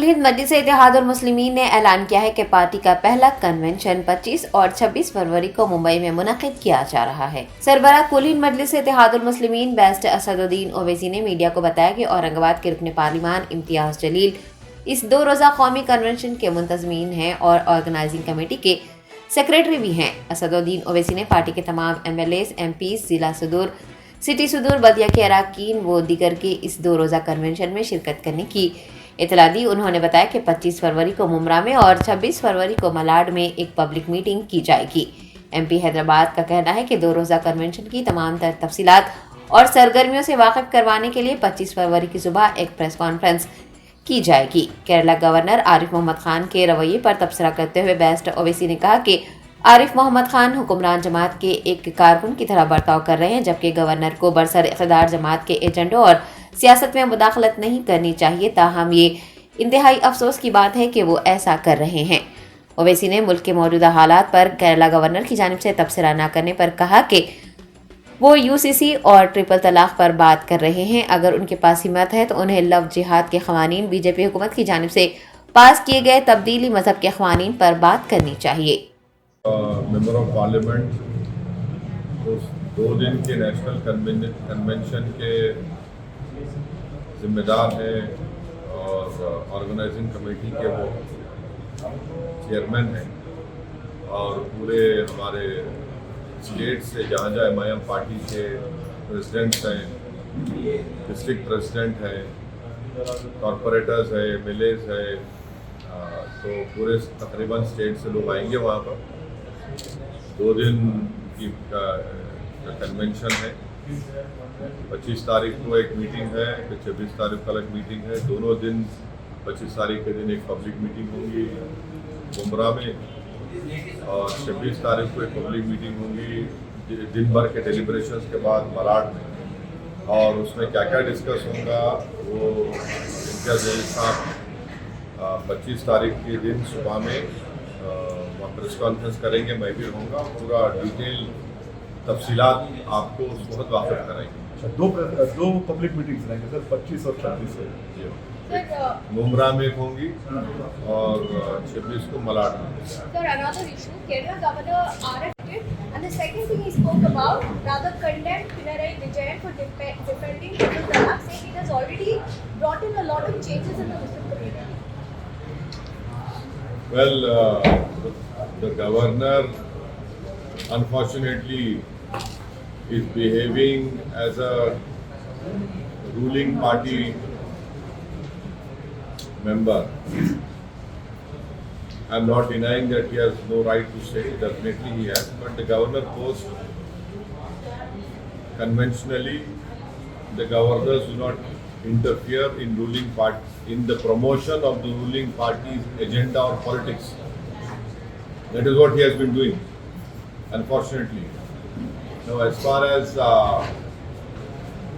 ہند مجلس اتحاد المسلمین نے اعلان کیا ہے کہ پارٹی کا پہلا کنونشن 25 اور 26 فروری کو ممبئی میں منعقد کیا جا رہا ہے۔ سربراہ کل ہند مجلس اتحاد المسلمین بیسٹ اسد الدین اویسی نے میڈیا کو بتایا کہ اورنگ آباد کے رکن پارلیمان امتیاز جلیل اس 2 روزہ قومی کنونشن کے منتظمین ہیں اور آرگنائزنگ کمیٹی کے سیکریٹری بھی ہیں۔ اسد الدین اویسی نے پارٹی کے تمام M L As, M Ps, ضلع صدور، سٹی صدور، بلدیہ کے اراکین و دیگر کے اس 2 روزہ کنونشن میں شرکت کرنے کی اطلاع دی۔ انہوں نے بتایا کہ 25 فروری کو ممبرا میں اور 26 فروری کو ملاڈ میں ایک پبلک میٹنگ کی جائے گی۔ ایم پی حیدرآباد کا کہنا ہے کہ 2 روزہ کنونشن کی تمام تر تفصیلات اور سرگرمیوں سے واقف کروانے کے لیے 25 فروری کی صبح ایک پریس کانفرنس کی جائے گی۔ کیرلا گورنر عارف محمد خان کے رویے پر تبصرہ کرتے ہوئے بیسٹ اویسی نے کہا کہ عارف محمد خان حکمران جماعت کے ایک کارکن کی طرح برتاؤ کر رہے ہیں، جبکہ گورنر کو برسر اقتدار جماعت کے ایجنڈوں اور سیاست میں مداخلت نہیں کرنی چاہیے، تاہم یہ انتہائی افسوس کی بات ہے کہ وہ ایسا کر رہے ہیں۔ اویسی نے ملک کے موجودہ حالات پر کیرلا گورنر کی جانب سے تبصرہ نہ کرنے پر کہا کہ وہ یو سی سی اور ٹرپل طلاق پر بات کر رہے ہیں۔ اگر ان کے پاس ہمت ہے تو انہیں لو جہاد کے قوانین، بی جے پی حکومت کی جانب سے پاس کیے گئے تبدیلی مذہب کے قوانین پر بات کرنی چاہیے۔ ممبر آف پارلیمنٹ اس 2 دن کے نیشنل کنونشن کے ذمہ دار ہیں اور آرگنائزنگ کمیٹی کے وہ چیئرمین ہیں، اور پورے ہمارے اسٹیٹ سے جہاں جہاں ایم آئی ایم پارٹی کے پریزیڈنٹس ہیں، ڈسٹرکٹ پریزیڈنٹ ہیں، کارپوریٹرز ہیں، ایم ایل ایز ہیں، تو پورے تقریباً اسٹیٹ سے لوگ آئیں گے وہاں پر۔ 2 دن کی کنونشن ہے۔ 25 تاریخ کو ایک میٹنگ ہے، پھر 26 تاریخ کو الگ میٹنگ ہے۔ دونوں دن 25 تاریخ کے دن ایک پبلک میٹنگ ہوگی ممبرا میں، اور 26 تاریخ کو ایک پبلک میٹنگ ہوگی دن بھر کے ڈیلیبریشنز کے بعد ملاڈ میں، اور اس میں کیا کیا ڈسکس ہوگا وہ امتیاز جلیل صاحب 25 تاریخ کے دن صبح میں وہاں پریس کانفرنس کریں گے، میں بھی رہوں گا، پورا ڈیٹیل تفصیلات آپ کو اس وقت واقف کرائیں گے۔ 2 پبلک میٹنگز رہیں گے سر، 25 اور 26 سے ممبرا میں ہوں گی اور 26 کو ملاڈ میں۔ Sir, another issue, Kerala Governor R.F. and the second thing he spoke about, rather condemned Pinarayi Vijayan for defending Triple Talaq, saying it has already brought in a lot of changes in the Muslim community. Well, the governor unfortunately is behaving as a ruling party member. I'm not denying that he has no right to say, definitely he has, but the governor post conventionally, the governors do not interfere in ruling party, in the promotion of the ruling party's agenda or politics. That is what he has been doing, unfortunately. Now, as far as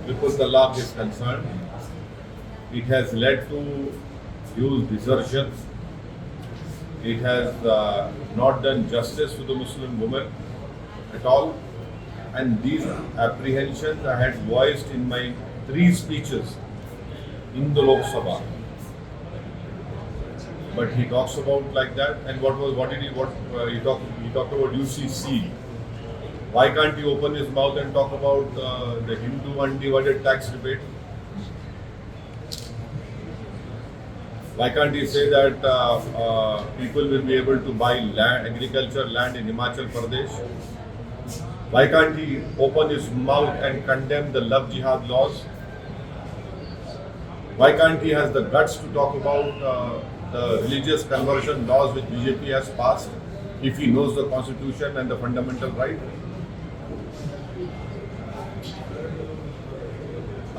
Triple Talaq is concerned, it has led to huge desertion. It has not done justice to the Muslim women at all. And these apprehensions I had voiced in my 3 speeches in the Lok Sabha. But he talks about like that. And he talked about UCC. Why can't he open his mouth and talk about the Hindu undivided tax rebate? Why can't he say that people will be able to buy land, agriculture land in Himachal Pradesh? Why can't he open his mouth and condemn the love jihad laws? Why can't he has the guts to talk about the religious conversion laws which BJP has passed if he knows the constitution and the fundamental right?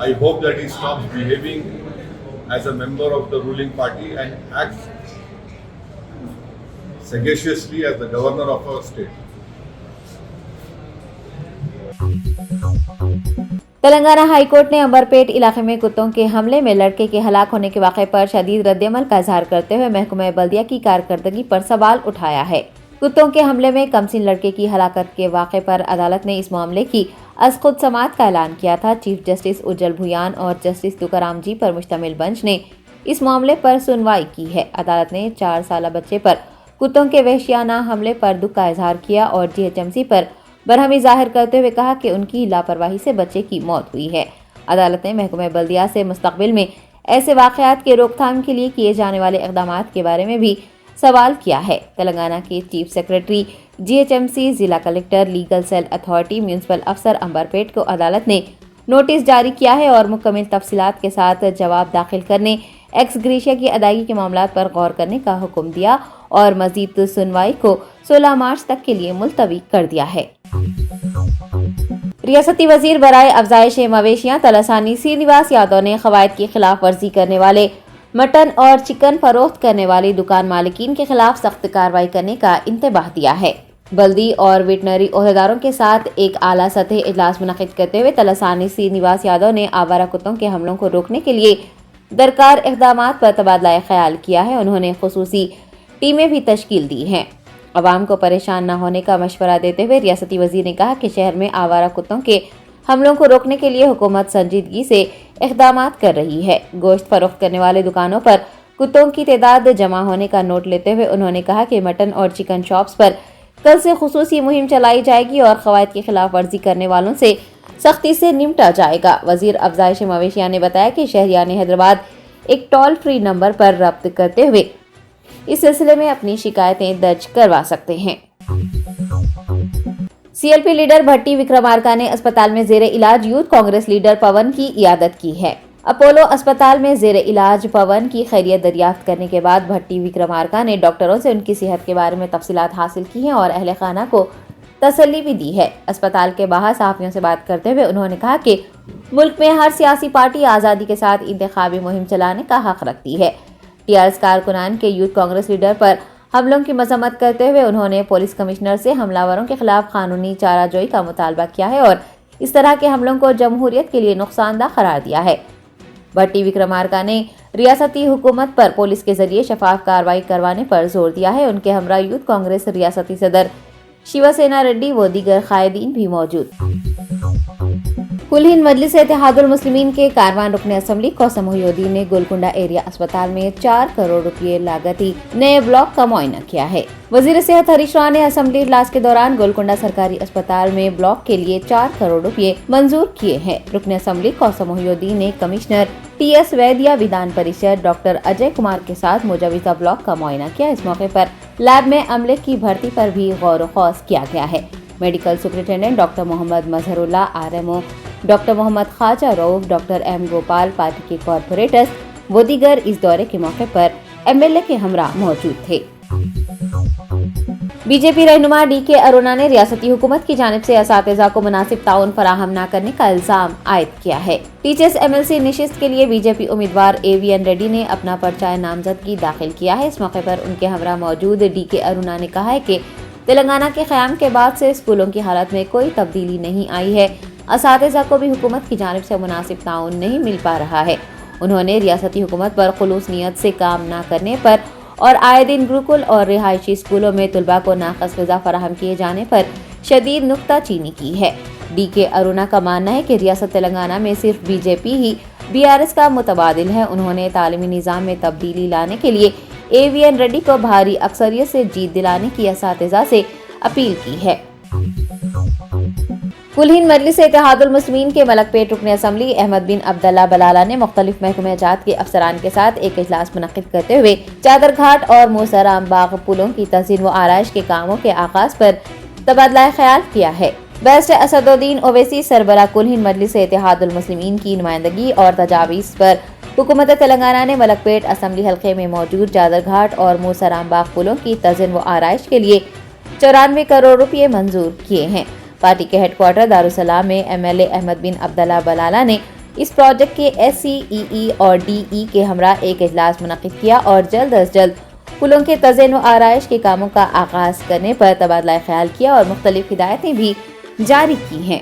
I hope that he stops behaving as a member of the ruling party and acts sagaciously as the governor of our state. Telangana high court نے امبرپیٹ علاقے میں کتوں کے حملے میں لڑکے کے ہلاک ہونے کے واقعے پر شدید رد عمل کا اظہار کرتے ہوئے محکمہ بلدیہ کی کارکردگی پر سوال اٹھایا ہے۔ کتوں کے حملے میں کمسن لڑکے کی ہلاکت کے واقعے پر عدالت نے اس معاملے کی از خود سماعت کا اعلان کیا تھا۔ چیف جسٹس اجل بھویان اور جسٹس تکارام جی پر مشتمل بنچ نے اس معاملے پر سنوائی کی ہے۔ عدالت نے 4 سالہ بچے پر کتوں کے وحشیانہ حملے پر دکھ کا اظہار کیا اور GHMC پر برہمی ظاہر کرتے ہوئے کہا کہ ان کی لاپرواہی سے بچے کی موت ہوئی ہے۔ عدالت نے محکمہ بلدیہ سے مستقبل میں ایسے واقعات کے روک تھام کے لیے کیے جانے والے اقدامات کے بارے میں بھی سوال کیا ہے۔ تلنگانہ کے چیف سیکرٹری GHMC، ضلع collector, legal cell authority, municipal افسر امبرپیٹ کو عدالت نے نوٹس جاری کیا ہے اور مکمل تفصیلات کے ساتھ جواب داخل کرنے، ایکس گریشیا کی ادائیگی کے معاملات پر غور کرنے کا حکم دیا اور مزید سنوائی کو 16 مارچ تک کے لیے ملتوی کر دیا ہے۔ ریاستی وزیر برائے افزائش مویشیاں تلاسانی سرینیواس یادو نے قواعد کی خلاف ورزی کرنے والے مٹن اور چکن فروخت کرنے والے دکان مالکین کے خلاف سخت کارروائی کرنے کا انتباہ دیا ہے۔ بلدی اور ویٹنری عہدیداروں کے ساتھ ایک اعلیٰ سطحی اجلاس منعقد کرتے ہوئے تلاسانی سرینیواس یادو نے آوارہ کتوں کے حملوں کو روکنے کے لیے درکار اقدامات پر تبادلہ خیال کیا ہے۔ انہوں نے خصوصی ٹیمیں بھی تشکیل دی ہیں۔ عوام کو پریشان نہ ہونے کا مشورہ دیتے ہوئے ریاستی وزیر نے کہا کہ شہر میں آوارہ کتوں کے حملوں کو روکنے کے لیے حکومت سنجیدگی سے اقدامات کر رہی ہے۔ گوشت فروخت کرنے والے دکانوں پر کتوں کی تعداد جمع ہونے کا نوٹ لیتے ہوئے انہوں نے کہا کہ مٹن اور چکن شاپس پر کل سے خصوصی مہم چلائی جائے گی اور قواعد کی خلاف ورزی کرنے والوں سے سختی سے نمٹا جائے گا۔ وزیر افزائش مویشیاں نے بتایا کہ شہریان حیدرآباد ایک ٹول فری نمبر پر رابط کرتے ہوئے اس سلسلے میں اپنی شکایتیں درج کروا سکتے ہیں۔ CLP لیڈر بھٹی وکرمارکا نے اسپتال میں زیر علاج یوتھ کانگریس لیڈر پون کی عیادت کی ہے۔ اپولو اسپتال میں زیر علاج پون کی خیریت دریافت کرنے کے بعد بھٹی وکرمارکا نے ڈاکٹروں سے ان کی صحت کے بارے میں تفصیلات حاصل کی ہیں اور اہل خانہ کو تسلی بھی دی ہے۔ اسپتال کے باہر صحافیوں سے بات کرتے ہوئے انہوں نے کہا کہ ملک میں ہر سیاسی پارٹی آزادی کے ساتھ انتخابی مہم چلانے کا حق رکھتی ہے۔ TRS کارکنان کے یوتھ کانگریس لیڈر پر حملوں کی مذمت کرتے ہوئے انہوں نے پولیس کمشنر سے حملہ کے خلاف قانونی چارہ جوئی کا مطالبہ کیا ہے اور اس طرح کے حملوں کو جمہوریت کے لیے نقصان دہ قرار دیا ہے۔ بھٹی وکرمارکا نے ریاستی حکومت پر پولیس کے ذریعے شفاف کارروائی کروانے پر زور دیا ہے۔ ان کے ہمراہ یوتھ کانگریس ریاستی صدر شیو سینا ریڈی و دیگر قائدین بھی موجود۔ کل ہند مجلس اتحاد المسلمین کے کاروان رکن اسمبلی قاسم محی الدین نے گولکنڈہ ایریا اسپتال میں 4 کروڑ روپے لاگتی نئے بلاک کا معائنہ کیا ہے۔ وزیر صحت ہریش راو نے اسمبلی اجلاس کے دوران گولکنڈہ سرکاری اسپتال میں بلاک کے لیے 4 کروڑ روپے منظور کیے ہیں۔ رکن اسمبلی قاسم محی الدین نے کمشنر TS ویدیا ودھان پریشد ڈاکٹر اجے کمار کے ساتھ مجوزہ بلاک کا معائنہ کیا۔ اس موقع پر لیب میں عملے کی بھرتی پر بھی غور و خوض کیا گیا ہے۔ میڈیکل سپرنٹینڈنٹ ڈاکٹر محمد مظہر اللہ، RMO ڈاکٹر محمد خواجہ رؤف، ڈاکٹر M گوپال، پارٹی کے کارپوریٹرز و دیگر اس دورے کے موقع پر MLA کے ہمراہ موجود تھے۔ BJP رہنما DK ارونا نے ریاستی حکومت کی جانب سے اساتذہ کو مناسب تعاون فراہم نہ کرنے کا الزام عائد کیا ہے۔ ٹیچرز MLC نشست کے لیے BJP امیدوار AVN ریڈی نے اپنا پرچہ نامزدگی داخل کیا ہے۔ اس موقع پر ان کے ہمراہ موجود DK ارونا نے کہا ہے کہ تلنگانہ کے قیام کے بعد سے اسکولوں کی حالت میں کوئی تبدیلی نہیں آئی ہے۔ اساتذہ کو بھی حکومت کی جانب سے مناسب تعاون نہیں مل پا رہا ہے۔ انہوں نے ریاستی حکومت پر خلوص نیت سے کام نہ کرنے پر اور آئے دن گروکل اور رہائشی اسکولوں میں طلباء کو ناقص غذا فراہم کیے جانے پر شدید نکتہ چینی کی ہے۔ DK ارونا کا ماننا ہے کہ ریاست تلنگانہ میں صرف BJP ہی BRS کا متبادل ہے۔ انہوں نے تعلیمی نظام میں تبدیلی لانے کے لیے AVN ریڈی کو بھاری اکثریت سے جیت دلانے کی اساتذہ سے اپیل کی ہے۔ کل ہند مجلس اتحاد المسلمین کے ملک پیٹ رکن اسمبلی احمد بن عبداللہ بلالہ نے مختلف محکمہ جات کے افسران کے ساتھ ایک اجلاس منعقد کرتے ہوئے چادر گھاٹ اور موسرام باغ پلوں کی تزئین و آرائش کے کاموں کے آغاز پر تبادلہ خیال کیا ہے۔ بیسٹ اسد الدین اویسی سربراہ کل ہند مجلس اتحاد المسلمین کی نمائندگی اور تجاویز پر حکومت تلنگانہ نے ملک پیٹ اسمبلی حلقے میں موجود چادر گھاٹ اور موسرام باغ پلوں کی تزئین و آرائش کے لیے 94 کروڑ روپے منظور کیے ہیں۔ پارٹی کے ہیڈ کوارٹر دارالسلام میں MLA احمد بن عبداللہ بلالہ نے اس پروجیکٹ کے SCEE اور DE کے ہمراہ ایک اجلاس منعقد کیا اور جلد از جلد پلوں کے تزئین و آرائش کے کاموں کا آغاز کرنے پر تبادلہ خیال کیا اور مختلف ہدایتیں بھی جاری کی ہیں۔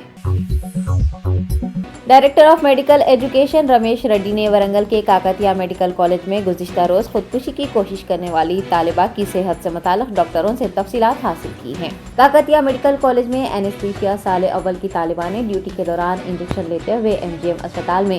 Director of medical education Ramesh ready نے ورنگل کے کاکتیہ میڈیکل کالج میں گزشتہ روز خودکشی کی کوشش کرنے والی طالبہ کی صحت سے متعلق ڈاکٹروں سے تفصیلات حاصل کی ہیں۔ کاکتیہ میڈیکل کالج میں اینستھیشیا سال اول کی طالبہ نے ڈیوٹی کے دوران انجیکشن لیتے ہوئے MGM اسپتال میں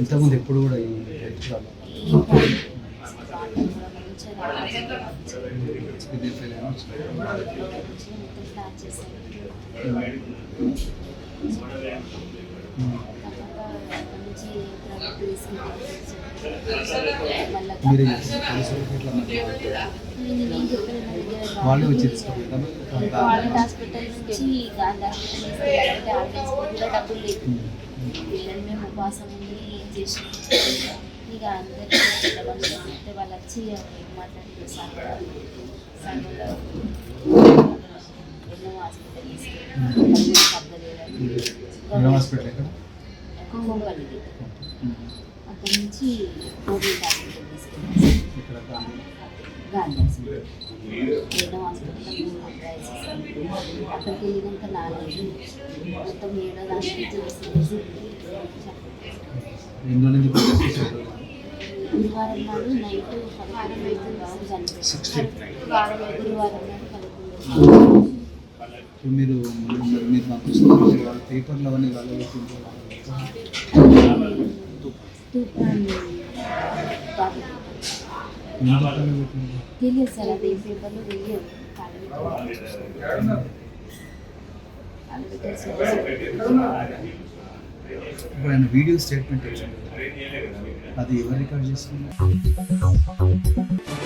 ఇంతకుముందు ఎప్పుడు కూడా ఈ మీరే వాళ్ళే వచ్చి తీసుకోవాలి హాస్పిటల్ నుంచి గాంధీ హాస్పిటల్ డబ్బులు లేదు, పిల్లలు మేము ఉపవాసం ఉండి ఏం చేసి ఇక అందరికీ అంటే వాళ్ళు వచ్చి మాట్లాడి ఎన్నో హాస్పిటల్ తీసుకెళ్ళి హాస్పిటల్ ఎక్కడ కుంభంపల్లి అక్కడి నుంచి కోవిడ్ హాస్పిటల్ తీసుకెళ్ళి ఇక్కడ గాంధీ హాస్పిటల్ ఏడో హాస్పిటల్ అక్కడికి వెళ్ళినాక 4 రోజులు మొత్తం 7వ దానికి ఎన్నో నుంచి గురువారం నాడు నైట్ 11 చనిపోయింది. గురువారం నాడు 11 మీరు మీరు పంపిస్తున్నారు వాళ్ళ పేపర్లు అవన్నీ వాళ్ళు తెలియదు సార్, అది పేపర్లో తెలియదు. ఇప్పుడు ఆయన వీడియో స్టేట్మెంట్ ఇచ్చింది, అది ఎవరు రికార్డ్ చేస్తున్నారు?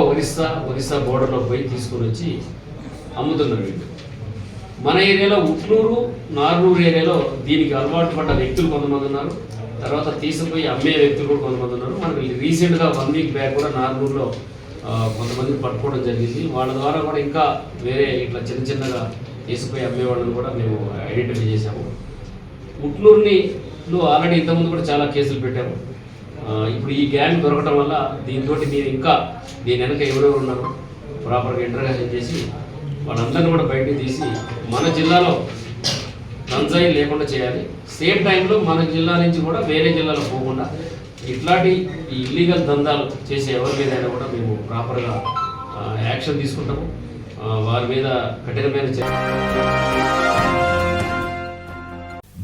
ఒరిస్సా బోర్డర్లో పోయి తీసుకొని వచ్చి అమ్ముతున్నారు వీళ్ళు. మన ఏరియాలో ఉట్నూరు నార్నూరు ఏరియాలో దీనికి అలవాటు పడ్డ వ్యక్తులు కొంతమంది ఉన్నారు. తర్వాత తీసుకుపోయి అమ్మే వ్యక్తులు కూడా కొంతమంది ఉన్నారు. మనకి రీసెంట్గా 1 వీక్ బ్యాక్ కూడా నార్నూరులో కొంతమందిని పట్టుకోవడం జరిగింది. వాళ్ళ ద్వారా కూడా ఇంకా వేరే ఇట్లా చిన్నగా తీసుకుపోయి అమ్మే వాళ్ళని కూడా మేము ఐడెంటిఫై చేశాము. ఉట్నూరుని ఆల్రెడీ ఇంతకుముందు కూడా చాలా కేసులు పెట్టాము. ఇప్పుడు ఈ గ్యాంగ్ దొరకడం వల్ల దీంతో మీరు ఇంకా దీని వెనక ఎవరెవరు ఉన్నారు ప్రాపర్గా ఇంటర్గేషన్ చేసి వాళ్ళందరినీ కూడా బయటకు తీసి మన జిల్లాలో గంజాయి లేకుండా చేయాలి. సేమ్ టైంలో మన జిల్లా నుంచి కూడా వేరే జిల్లాలో పోకుండా ఇట్లాంటి ఈ ఇల్లీగల్ దందాలు చేసే ఎవరి మీదైనా కూడా మేము ప్రాపర్గా యాక్షన్ తీసుకుంటాము. వారి మీద కఠినమైన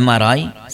MRI,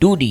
2D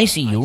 ICU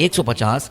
150,